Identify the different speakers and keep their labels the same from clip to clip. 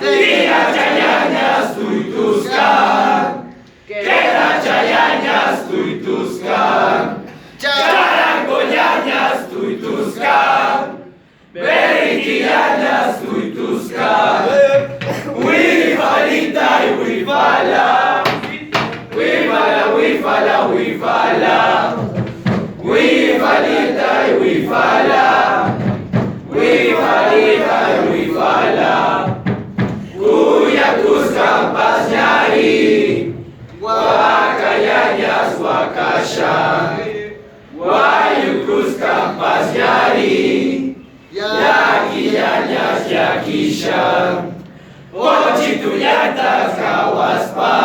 Speaker 1: Tira chayanyas tuytuskan, queda chayanyas tuytuskan, charangoyanyas tuytuskan, beritianyas tuytuskan. Wifalita y wifala, wifala, wifala, wifala, wifalita y wifala, wifalita y wifala. Kuyatuskan pasnyari, wakayanyas wakasha, wayukuskan pasnyari, yakiyanyas yakisha. Ochituyantas kawaspa,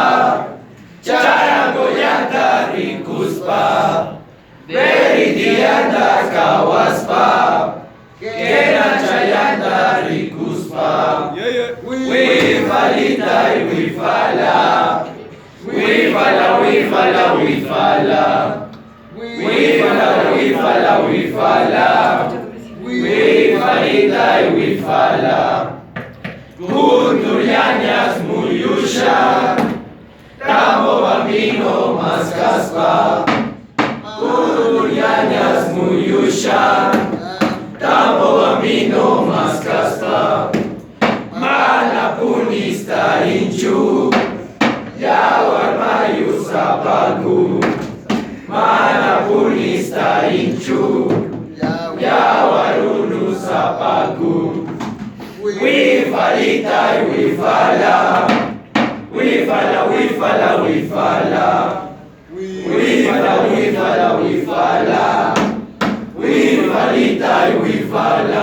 Speaker 1: charangoyantas rikuspa, beritiyantas kawaspa, kenan chayantas rikuspa. Wifalita y wifala, wifala, wifala, wifala, wifala, wifala, wifala, wifalita y wifala. Kunturianyas muyusha, tambo bambino maskaspa. Kunturianyas muyusha, tambo bambino maskaspa. Mana punista inchu, yawar mayu sapagu. Mana punista inchu, yawar unu sapagu. Wifalita y wifala, wifala, wifala, wifala, wifala, wifala, wifala, wifalita y wifala.